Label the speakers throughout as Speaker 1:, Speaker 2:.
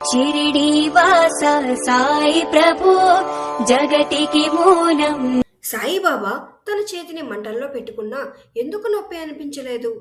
Speaker 1: షిరిడి వాస సాయి ప్రభు జగతికి మూలం.
Speaker 2: సాయిబాబా తన చేతిని మంటల్లో పెట్టుకున్నా ఎందుకు నొప్పి అనిపించలేదు.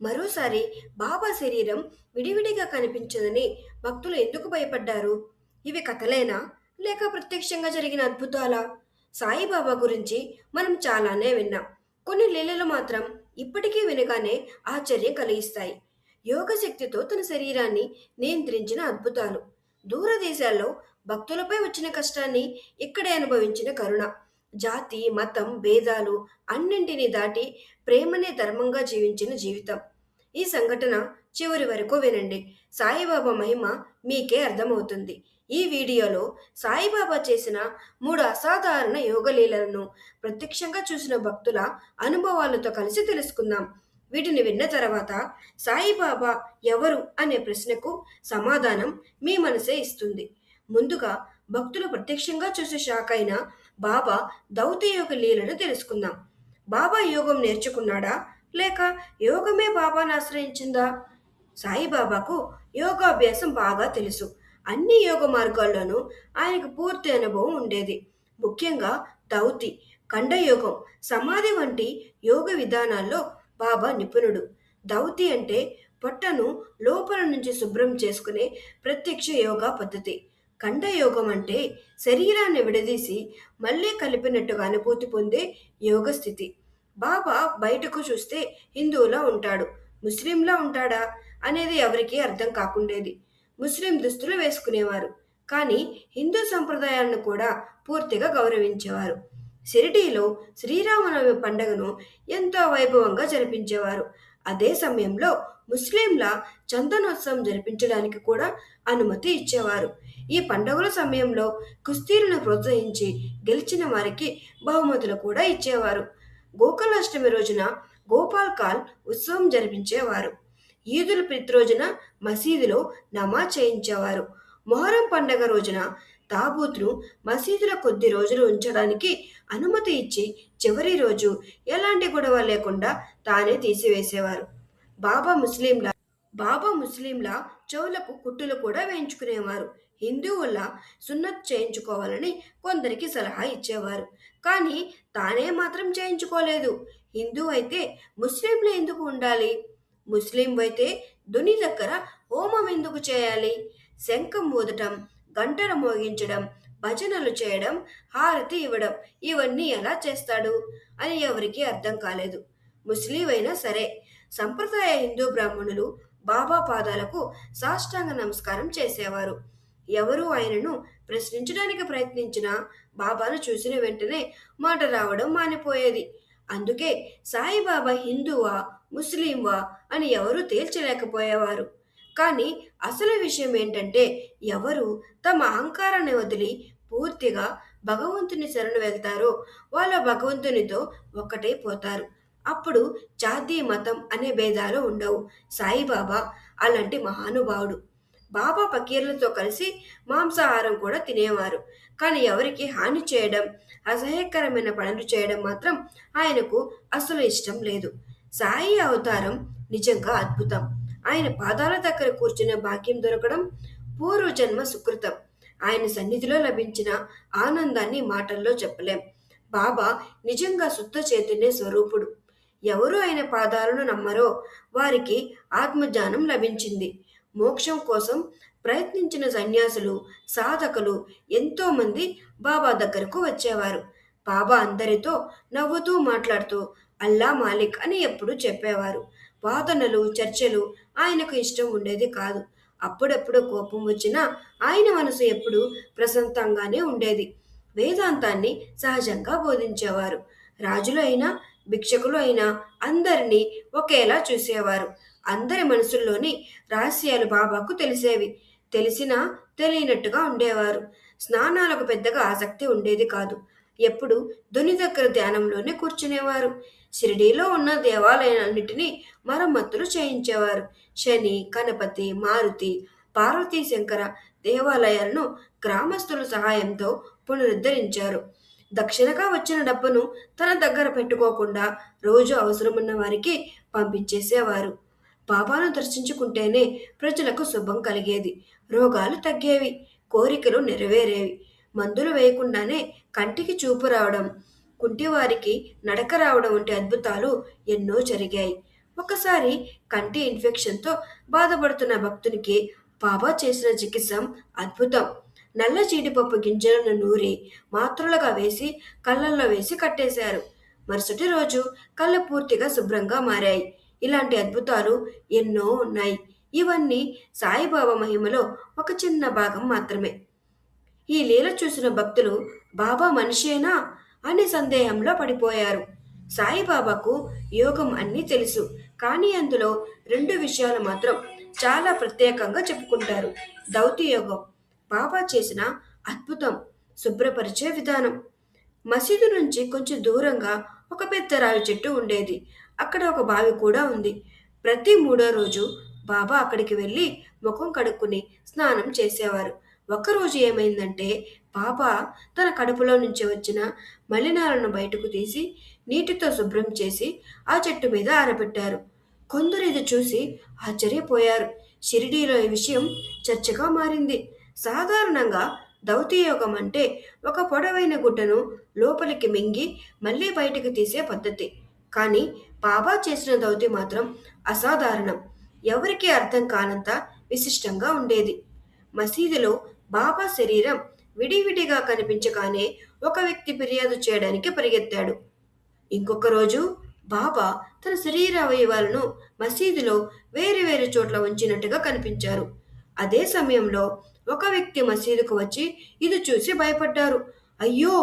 Speaker 2: మరోసారి బాబా శరీరం విడివిడిగా కనిపించదని భక్తులు ఎందుకు భయపడ్డారు? ఇవి కథలేనా లేక ప్రత్యక్షంగా జరిగిన అద్భుతాలా? సాయిబాబా గురించి మనం చాలానే విన్నాం. కొన్ని లీలలు మాత్రం ఇప్పటికీ వినగానే ఆశ్చర్యం కలిగిస్తాయి. యోగ శక్తితో తన శరీరాన్ని నియంత్రించిన అద్భుతాలు, దూరదేశాల్లో భక్తులపై వచ్చిన కష్టాన్ని ఇక్కడే అనుభవించిన కరుణ, జాతి మతం భేదాలు అన్నింటినీ దాటి ప్రేమనే ధర్మంగా జీవించిన జీవితం. ఈ సంఘటన చివరి వరకు వినండి. సాయిబాబా మహిమ మీకే అర్థమవుతుంది. ఈ వీడియోలో సాయిబాబా చేసిన 3 అసాధారణ యోగలీలలను ప్రత్యక్షంగా చూసిన భక్తుల అనుభవాలతో కలిసి తెలుసుకుందాం. వీటిని విన్న తర్వాత సాయిబాబా ఎవరు అనే ప్రశ్నకు సమాధానం మీ మనసే ఇస్తుంది. ముందుగా భక్తులు ప్రత్యక్షంగా చూసి షాక్ అయిన బాబా దౌత్య యోగ లీలను తెలుసుకుందాం. బాబా యోగం నేర్చుకున్నాడా లేక యోగమే బాబాను ఆశ్రయించిందా? సాయిబాబాకు యోగాభ్యాసం బాగా తెలుసు. అన్ని యోగ మార్గాల్లోనూ ఆయనకు పూర్తి అనుభవం ఉండేది. ముఖ్యంగా దౌతి, ఖండయోగం, సమాధి వంటి యోగ విధానాల్లో బాబా నిపుణుడు. దౌతి అంటే పొట్టను లోపల నుంచి శుభ్రం చేసుకునే ప్రత్యక్ష యోగా పద్ధతి. ఖండయోగం అంటే శరీరాన్ని విడదీసి మళ్ళీ కలిపినట్టుగా అనుభూతి పొందే యోగ స్థితి. బాబా బయటకు చూస్తే హిందువులా ఉంటాడు, ముస్లింలా ఉంటాడా అనేది ఎవరికీ అర్థం కాకుండేది. ముస్లిం దుస్తులు వేసుకునేవారు, కానీ హిందూ సంప్రదాయాలను కూడా పూర్తిగా గౌరవించేవారు. షిరిడీలో శ్రీరామనవమి పండుగను ఎంతో వైభవంగా జరిపించేవారు. అదే సమయంలో ముస్లింల చందనోత్సవం జరిపించడానికి కూడా అనుమతి ఇచ్చేవారు. ఈ పండుగల సమయంలో కుస్తీలను ప్రోత్సహించి గెలిచిన వారికి బహుమతులు కూడా ఇచ్చేవారు. గోకులాష్టమి రోజున గోపాల్ కాల్ ఉత్సవం జరిపించేవారు. ఈదుల్ ఫిత్ర్ రోజున మసీదులో నమాజ్ చేయించేవారు. మొహరం పండగ రోజున తాబూత్ను మసీదులో కొద్ది రోజులు ఉంచడానికి అనుమతి ఇచ్చి చివరి రోజు ఎలాంటి గొడవ లేకుండా తానే తీసివేసేవారు. బాబా ముస్లింల బాబా ముస్లింల చెవులకు కుట్టులు కూడా వేయించుకునేవారు. హిందువుల సున్నత్ చేయించుకోవాలని కొందరికి సలహా ఇచ్చేవారు, కానీ తానే మాత్రం చేయించుకోలేదు. హిందూ అయితే ముస్లింలు ఎందుకు ఉండాలి? ముస్లిం అయితే దుని దగ్గర హోమం ఎందుకు చేయాలి? శంఖం ఊదటం, గంటలు మోగించడం, భజనలు చేయడం, హారతి ఇవ్వడం ఇవన్నీ ఎలా చేస్తాడు అని ఎవరికీ అర్థం కాలేదు. ముస్లిం అయినా సరే సంప్రదాయ హిందూ బ్రాహ్మణులు బాబా పాదాలకు సాష్టాంగ నమస్కారం చేసేవారు. ఎవరు ఆయనను ప్రశ్నించడానికి ప్రయత్నించినా బాబాను చూసిన వెంటనే మాట రావడం మానిపోయేది. అందుకే సాయిబాబా హిందువా ముస్లింవా అని ఎవరూ తేల్చలేకపోయేవారు. కానీ అసలు విషయం ఏంటంటే ఎవరు తమ అహంకారాన్ని వదిలి పూర్తిగా భగవంతుని శరణు వెళ్తారో వాళ్ళ భగవంతునితో ఒక్కటైపోతారు. అప్పుడు జాతి మతం అనే భేదాలు ఉండవు. సాయిబాబా అలాంటి మహానుభావుడు. బాబా ఫకీర్లతో కలిసి మాంసాహారం కూడా తినేవారు, కానీ ఎవరికి హాని చేయడం, అసహ్యకరమైన పనులు చేయడం మాత్రం ఆయనకు అసలు ఇష్టం లేదు. సాయి అవతారం నిజంగా అద్భుతం. ఆయన పాదాల దగ్గర కూర్చునే భాగ్యం దొరకడం పూర్వజన్మ సుకృతం. ఆయన సన్నిధిలో లభించిన ఆనందాన్ని మాటల్లో చెప్పలేం. బాబా నిజంగా శుద్ధ చైతన్య స్వరూపుడు. ఎవరు ఆయన పాదాలను నమ్మరో వారికి ఆత్మజ్ఞానం లభించింది. మోక్షం కోసం ప్రయత్నించిన సన్యాసులు, సాధకులు ఎంతోమంది బాబా దగ్గరకు వచ్చేవారు. బాబా అందరితో నవ్వుతూ మాట్లాడుతూ అల్లా మాలిక్ అని ఎప్పుడూ చెప్పేవారు. వాదనలు చర్చలు ఆయనకు ఇష్టం ఉండేది కాదు. అప్పుడప్పుడు కోపం వచ్చినా ఆయన మనసు ఎప్పుడూ ప్రశాంతంగానే ఉండేది. వేదాంతాన్ని సహజంగా బోధించేవారు. రాజులు అయినా భిక్షకులు అయినా అందరినీ ఒకేలా చూసేవారు. అందరి మనసుల్లోని రహస్యాలు బాబాకు తెలిసేవి. తెలిసినా తెలియనట్టుగా ఉండేవారు. స్నానాలకు పెద్దగా ఆసక్తి ఉండేది కాదు. ఎప్పుడు ధుని దగ్గర ధ్యానంలోనే కూర్చునేవారు. షిరిడీలో ఉన్న దేవాలయాలన్నిటినీ మరమ్మతులు చేయించేవారు. శని, గణపతి, మారుతి, పార్వతీ శంకర దేవాలయాలను గ్రామస్తుల సహాయంతో పునరుద్ధరించారు. దక్షిణగా వచ్చిన డబ్బును తన దగ్గర పెట్టుకోకుండా రోజు అవసరమున్న వారికి పంపించేసేవారు. బాబాను దర్శించుకుంటేనే ప్రజలకు శుభం కలిగేది, రోగాలు తగ్గేవి, కోరికలు నెరవేరేవి. మందులు వేయకుండానే కంటికి చూపు రావడం, కుంటివారికి నడక రావడం వంటి అద్భుతాలు ఎన్నో జరిగాయి. ఒకసారి కంటి ఇన్ఫెక్షన్తో బాధపడుతున్న భక్తునికి బాబా చేసిన చికిత్స అద్భుతం. నల్ల జీడిపప్పు గింజలను నూరి మాత్రలుగా వేసి కళ్ళల్లో వేసి కట్టేశారు. మరుసటి రోజు కళ్ళు పూర్తిగా శుభ్రంగా మారాయి. ఇలాంటి అద్భుతాలు ఎన్నో ఉన్నాయి. ఇవన్నీ సాయిబాబా మహిమలో ఒక చిన్న భాగం మాత్రమే. ఈ లీల చూసిన భక్తులు బాబా మనిషేనా అనే సందేహంలో పడిపోయారు. సాయిబాబాకు యోగం అన్నీ తెలుసు, కానీ అందులో రెండు విషయాలు మాత్రం చాలా ప్రత్యేకంగా చెప్పుకుంటారు. దౌతి యోగం, బాబా చేసిన అద్భుతం, శుభ్రపరిచే విధానం. మసీదు నుంచి కొంచెం దూరంగా ఒక పెద్ద రావి చెట్టు ఉండేది. అక్కడ ఒక బావి కూడా ఉంది. ప్రతి మూడో రోజు బాబా అక్కడికి వెళ్ళి ముఖం కడుక్కుని స్నానం చేసేవారు. ఒకరోజు ఏమైందంటే బాబా తన కడుపులో నుంచి వచ్చిన మలినాలను బయటకు తీసి నీటితో శుభ్రం చేసి ఆ చెట్టు మీద ఆరబెట్టారు. కొందరు ఇది చూసి ఆశ్చర్యపోయారు. షిరిడీలో ఈ విషయం చర్చగా మారింది. సాధారణంగా దౌతి యోగం అంటే ఒక పొడవైన గుడ్డను లోపలికి మింగి మళ్ళీ బయటకు తీసే పద్ధతి. కానీ బాబా చేసిన దౌతి మాత్రం అసాధారణం. ఎవరికీ అర్థం కానంత విశిష్టంగా ఉండేది. మసీదులో బాబా శరీరం విడివిడిగా కనిపించగానే ఒక వ్యక్తి ఫిర్యాదు చేయడానికి పరిగెత్తాడు. ఇంకొక రోజు బాబా తన శరీర అవయవాలను మసీదులో వేరు వేరు చోట్ల ఉంచినట్టుగా కనిపించారు. అదే సమయంలో ఒక వ్యక్తి మసీదుకు వచ్చి ఇది చూసి భయపడ్డారు. అయ్యో,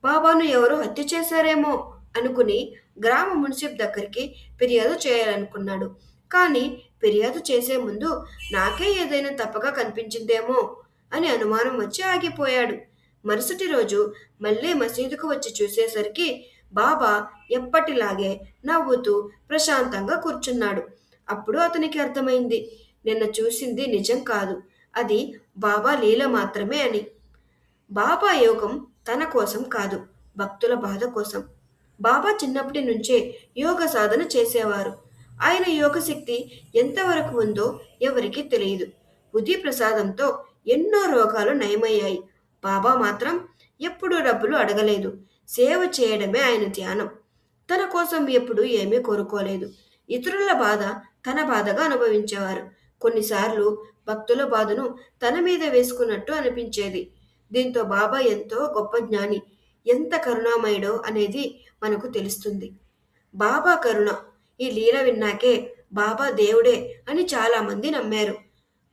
Speaker 2: బాబాను ఎవరో హత్య చేశారేమో అనుకుని గ్రామ మున్సిప్ దగ్గరికి ఫిర్యాదు చేయాలనుకున్నాడు. కానీ ఫిర్యాదు చేసే ముందు నాకే ఏదైనా తప్పగా కనిపించిందేమో అని అనుమానం వచ్చి ఆగిపోయాడు. మరుసటి రోజు మళ్ళీ మసీదుకు వచ్చి చూసేసరికి బాబా ఎప్పటిలాగే నవ్వుతూ ప్రశాంతంగా కూర్చున్నాడు. అప్పుడు అతనికి అర్థమైంది, నిన్న చూసింది నిజం కాదు, అది బాబా లీల మాత్రమే అని. బాబా యోగం తన కోసం కాదు, భక్తుల బాధ కోసం. బాబా చిన్నప్పటి నుంచే యోగ సాధన చేసేవారు. ఆయన యోగ శక్తి ఎంతవరకు ఉందో ఎవరికీ తెలియదు. బుద్ధి ప్రసాదంతో ఎన్నో రోగాలు నయమయ్యాయి. బాబా మాత్రం ఎప్పుడూ డబ్బులు అడగలేదు. సేవ చేయడమే ఆయన ధ్యానం. తన కోసం ఎప్పుడూ ఏమీ కోరుకోలేదు. ఇతరుల బాధ తన బాధగా అనుభవించేవారు. కొన్నిసార్లు భక్తుల బాధను తన మీద వేసుకున్నట్టు అనిపించేది. దీంతో బాబా ఎంతో గొప్ప జ్ఞాని, ఎంత కరుణామయుడో అనేది మనకు తెలుస్తుంది. బాబా కరుణ, ఈ లీల విన్నాకే బాబా దేవుడే అని చాలామంది నమ్మారు.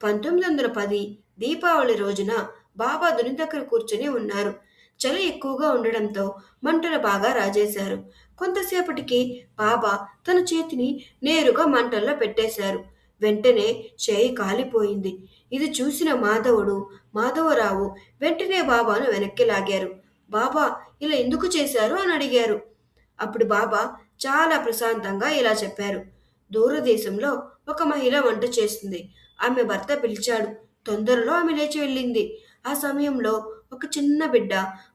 Speaker 2: 1910 దీపావళి రోజున బాబా దుని దగ్గర కూర్చుని ఉన్నారు. చలి ఎక్కువగా ఉండడంతో మంటలు బాగా రాజేశారు. కొంతసేపటికి బాబా తన చేతిని నేరుగా మంటల్లో పెట్టేశారు. వెంటనే చేయి కాలిపోయింది. ఇది చూసిన మాధవరావు వెంటనే బాబాను వెనక్కి లాగారు. బాబా ఇలా ఎందుకు చేశారు అని అడిగారు. అప్పుడు బాబా చాలా ప్రశాంతంగా ఇలా చెప్పారు. దూరదేశంలో ఒక మహిళ వంట చేస్తుంది. ఆమె భర్త పిలిచాడు. తొందరలో ఆమె లేచి వెళ్ళింది. ఆ సమయంలో ఒక చిన్న బిడ్డ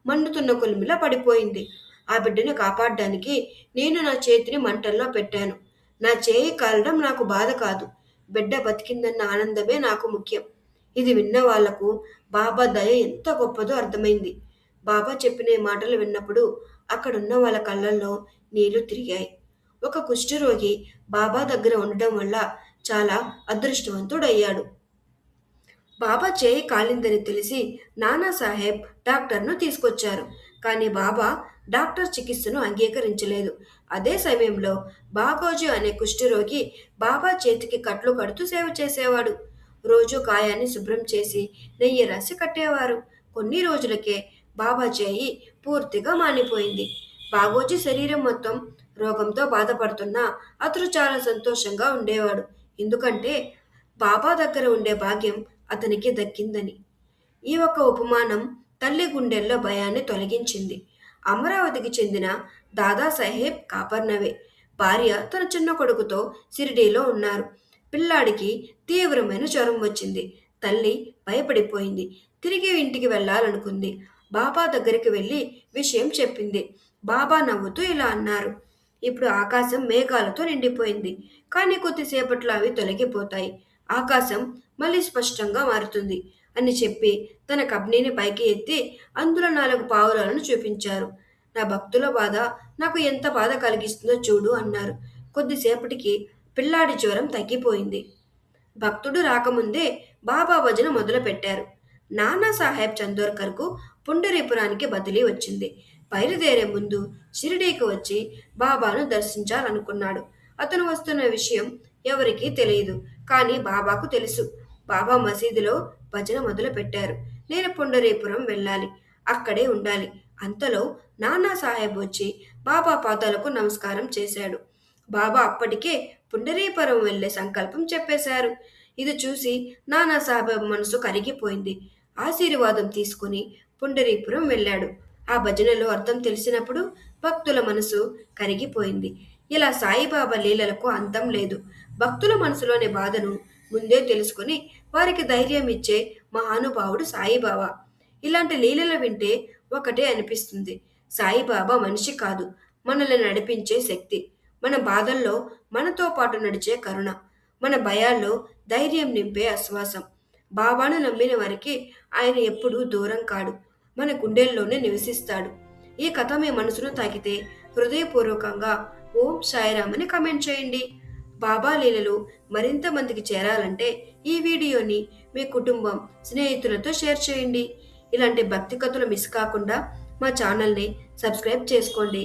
Speaker 2: మండుతున్న కొలిమిలో పడిపోయింది. ఆ బిడ్డను కాపాడడానికి నేను నా చేతిని మంటల్లో పెట్టాను. నా చేయి కాలడం నాకు బాధ కాదు, బిడ్డ బతికిందన్న ఆనందమే నాకు ముఖ్యం. ఇది విన్న వాళ్లకు బాబా దయ ఎంత గొప్పదో అర్థమైంది. బాబా చెప్పిన ఈ మాటలు విన్నప్పుడు అక్కడున్న వాళ్ళ కళ్ళల్లో నీళ్లు తిరిగాయి. ఒక కుష్ఠరోగి బాబా దగ్గర ఉండడం వల్ల చాలా అదృష్టవంతుడయ్యాడు. బాబా చేయి కాలిందని తెలిసి నానాసాహెబ్ డాక్టర్ను తీసుకొచ్చారు. కానీ బాబా డాక్టర్ చికిత్సను అంగీకరించలేదు. అదే సమయంలో బాగోజు అనే కుష్ఠరోగి బాబా చేతికి కట్లు కడుతూ సేవ చేసేవాడు. రోజు గాయాన్ని శుభ్రం చేసి నెయ్యి రాసి కట్టేవారు. కొన్ని రోజులకే బాబా చేయి పూర్తిగా మానిపోయింది. బాగోజీ శరీరం మొత్తం రోగంతో బాధపడుతున్నా అతడు చాలా సంతోషంగా ఉండేవాడు. ఎందుకంటే బాబా దగ్గర ఉండే భాగ్యం అతనికి దక్కిందని. ఈ ఒక్క ఉపమానం తల్లి గుండెల్లో భయాన్ని తొలగించింది. అమరావతికి చెందిన దాదాసాహెబ్ కాపర్నవే భార్య తన చిన్న కొడుకుతో షిరిడీలో ఉన్నారు. పిల్లాడికి తీవ్రమైన జ్వరం వచ్చింది. తల్లి భయపడిపోయింది. తిరిగి ఇంటికి వెళ్ళాలనుకుంది. బాబా దగ్గరికి వెళ్ళి విషయం చెప్పింది. బాబా నవ్వుతూ ఇలా అన్నారు, ఇప్పుడు ఆకాశం మేఘాలతో నిండిపోయింది. కానీ కొద్దిసేపట్లో అవి తొలగిపోతాయి. ఆకాశం మళ్ళీ స్పష్టంగా మారుతుంది అని చెప్పి తన కబ్నీని పైకి ఎత్తి అందులో 4 పావురాలను చూపించారు. నా భక్తుల బాధ నాకు ఎంత బాధ కలిగిస్తుందో చూడు అన్నారు. కొద్దిసేపటికి పిల్లాడి జ్వరం తగ్గిపోయింది. భక్తుడు రాకముందే బాబా భజన మొదలుపెట్టారు. నానాసాహెబ్ చందోర్కర్కు పుండరీపురానికి బదిలీ వచ్చింది. బయలుదేరే ముందు షిరిడీకి వచ్చి బాబాను దర్శించాలనుకున్నాడు. అతను వస్తున్న విషయం ఎవరికీ తెలియదు. కానీ బాబాకు తెలుసు. బాబా మసీదులో భజన మొదలుపెట్టారు. నేను పుండరీపురం వెళ్ళాలి, అక్కడే ఉండాలి. అంతలో నానాసాహెబ్ వచ్చి బాబా పాదాలకు నమస్కారం చేశాడు. బాబా అప్పటికే పుండరీపురం వెళ్లే సంకల్పం చెప్పేశారు. ఇది చూసి నానాసాహెబ్ మనసు కరిగిపోయింది. ఆశీర్వాదం తీసుకుని పుండరీపురం వెళ్ళాడు. ఆ భజనలో అర్థం తెలిసినప్పుడు భక్తుల మనసు కరిగిపోయింది. ఇలా సాయిబాబా లీలలకు అంతం లేదు. భక్తుల మనసులోని బాధను ముందే తెలుసుకుని వారికి ధైర్యం ఇచ్చే మహానుభావుడు సాయిబాబా. ఇలాంటి లీలలు వింటే ఒకటే అనిపిస్తుంది, సాయిబాబా మనిషి కాదు, మనల్ని నడిపించే శక్తి. మన బాధల్లో మనతో పాటు నడిచే కరుణ, మన భయాల్లో ధైర్యం నింపే ఆశ్వాసం. బాబాను నమ్మిన వారికి ఆయన ఎప్పుడూ దూరం కాడు, మన గుండెల్లోనే నివసిస్తాడు. ఈ కథ మీ మనసును తాకితే హృదయపూర్వకంగా ఓం సాయిరామ్ అని కామెంట్ చేయండి. బాబా లీలలు మరింత మందికి చేరాలంటే ఈ వీడియోని మీ కుటుంబం, స్నేహితులతో షేర్ చేయండి. ఇలాంటి భక్తి కథలు మిస్ కాకుండా మా ఛానల్ని సబ్స్క్రైబ్ చేసుకోండి.